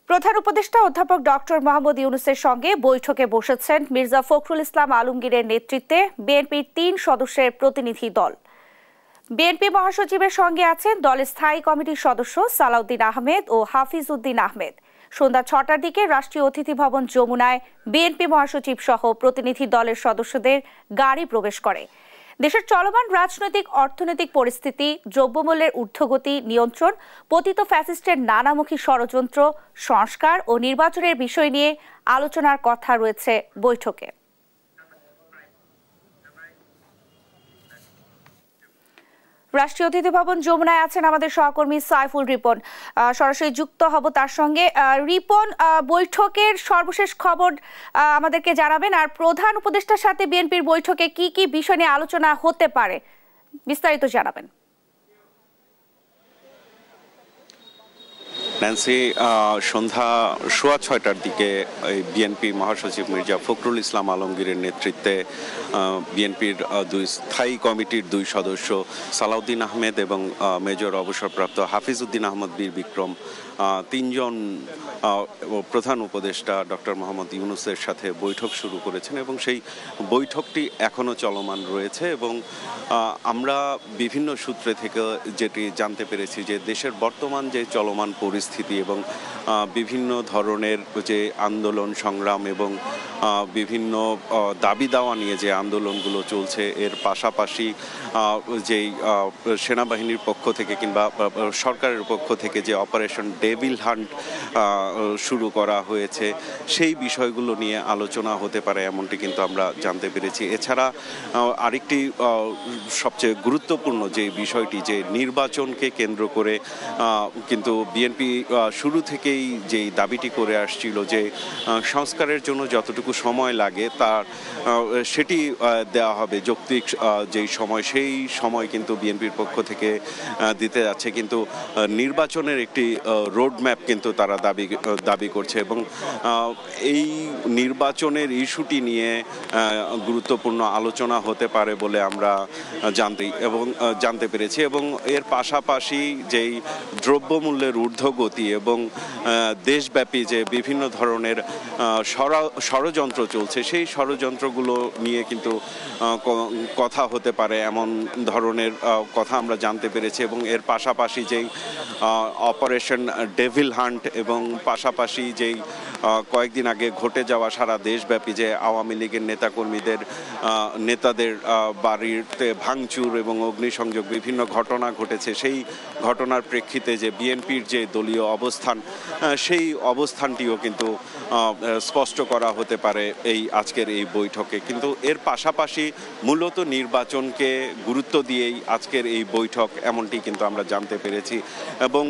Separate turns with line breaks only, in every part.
প্রধান উপদেষ্টা অধ্যাপক ডক্টর মোহাম্মদ ইউনূসের সঙ্গে বৈঠকে বসেছেন মির্জা ফখরুল ইসলাম আলমগীরের নেতৃত্বে বিএনপির ৩ সদস্যের প্রতিনিধি দল। বিএনপি মহাসচিবের সঙ্গে আছেন দলের স্থায়ী কমিটির সদস্য সালাউদ্দিন আহমেদ ও হাফিজ উদ্দিন আহমেদ। সন্ধ্যা ৬টার দিকে রাষ্ট্রীয় অতিথি ভবন যমুনায় বিএনপি মহাসচিব সহ প্রতিনিধি দলের সদস্যদের গাড়ি প্রবেশ করে। দেশের চলমান রাজনৈতিক অর্থনৈতিক পরিস্থিতি, দ্রব্যমূল্যের ঊর্ধ্বগতি নিয়ন্ত্রণ, পতিত ফ্যাসিস্টের নানামুখী ষড়যন্ত্র, সংস্কার ও নির্বাচনের বিষয় নিয়ে আলোচনার কথা রয়েছে বৈঠকে। রাষ্ট্রীয় অতিথি ভবন যমুনায় আছেন আমাদের সহকর্মী সাইফুল রিপন। সরাসরি যুক্ত হব তার সঙ্গে। রিপন, বৈঠকের সর্বশেষ খবর আমাদেরকে জানাবেন, আর প্রধান উপদেষ্টার সাথে বিএনপির বৈঠকে কি কি বিষয় নিয়ে আলোচনা হতে পারে বিস্তারিত জানাবেন।
ন্যান্সি, সন্ধ্যা ৬:১৬টার দিকে বিএনপি মহাসচিব মির্জা ফখরুল ইসলাম আলমগীরের নেতৃত্বে বিএনপির দুই স্থায়ী কমিটির ২ সদস্য সালাউদ্দিন আহমেদ এবং মেজর অবসরপ্রাপ্ত হাফিজ উদ্দিন আহমদ বীর বিক্রম ৩ জন প্রধান উপদেষ্টা ডক্টর মোহাম্মদ ইউনূসের সাথে বৈঠক শুরু করেছেন এবং সেই বৈঠকটি এখনও চলমান রয়েছে। এবং আমরা বিভিন্ন সূত্রে থেকে যেটি জানতে পেরেছি যে দেশের বর্তমান যে চলমান পরিস্থিতি এবং বিভিন্ন ধরনের যে আন্দোলন সংগ্রাম এবং বিভিন্ন দাবি দাওয়া নিয়ে যে আন্দোলনগুলো চলছে, এর পাশাপাশি যেই সেনাবাহিনীর পক্ষ থেকে কিংবা সরকারের পক্ষ থেকে যে অপারেশন ডেভিল হান্ট শুরু করা হয়েছে, সেই বিষয়গুলো নিয়ে আলোচনা হতে পারে এমনটি কিন্তু আমরা জানতে পেরেছি। এছাড়া আরেকটি সবচেয়ে গুরুত্বপূর্ণ যে বিষয়টি, যে নির্বাচনকে কেন্দ্র করে কিন্তু বিএনপি শুরু থেকেই যেই দাবিটি করে আসছিল যে সংস্কারের জন্য যতটুকু সময় লাগে তার সেটি দেওয়া হবে যৌক্তিক যেই সময়, সেই সময় কিন্তু বিএনপির পক্ষ থেকে দিতে যাচ্ছে। কিন্তু নির্বাচনের একটি রোড ম্যাপ কিন্তু তারা দাবি করছে এবং এই নির্বাচনের ইস্যুটি নিয়ে গুরুত্বপূর্ণ আলোচনা হতে পারে বলে আমরা জানতে পেরেছি। এবং এর পাশাপাশি যেই দ্রব্যমূল্যের ঊর্ধ্বগতি এবং দেশব্যাপী যে বিভিন্ন ধরনের ষড়যন্ত্র চলছে, সেই ষড়যন্ত্রগুলো নিয়ে কিন্তু কথা হতে পারে এমন ধরনের কথা আমরা জানতে পেরেছি। এবং এর পাশাপাশি যেই অপারেশন ডেভিল হান্ট এবং পাশাপাশি যেই কয়েকদিন আগে ঘটে যাওয়া সারা দেশব্যাপী যে আওয়ামী লীগের নেতাদের বাড়িতে ভাঙচুর এবং অগ্নিসংযোগ বিভিন্ন ঘটনা ঘটেছে, সেই ঘটনার প্রেক্ষিতে যে বিএনপির যে দলীয় অবস্থান, সেই অবস্থানটিও কিন্তু স্পষ্ট করা হতে পারে এই আজকের এই বৈঠকে। কিন্তু এর পাশাপাশি মূলত নির্বাচনকে গুরুত্ব দিয়েই আজকের এই বৈঠক এমনটি কিন্তু আমরা জানতে পেরেছি। এবং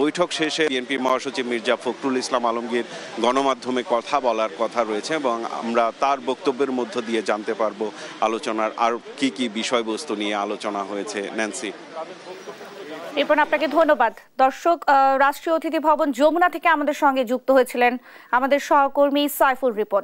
বৈঠক শেষে বিএনপি মহাসচিব মির্জা ফখরুল ইসলাম আলমগীর গণমাধ্যমে কথা বলার কথা রয়েছে এবং আমরা তার বক্তব্যের মধ্য দিয়ে জানতে পারবো আলোচনার আর কি কি বিষয়বস্তু নিয়ে আলোচনা হয়েছে। ন্যান্সি,
এরপর আপনাকে ধন্যবাদ। দর্শক, রাষ্ট্রীয় অতিথি ভবন যমুনা থেকে আমাদের সঙ্গে যুক্ত হয়েছিলেন আমাদের সহকর্মী সাইফুল রিপন।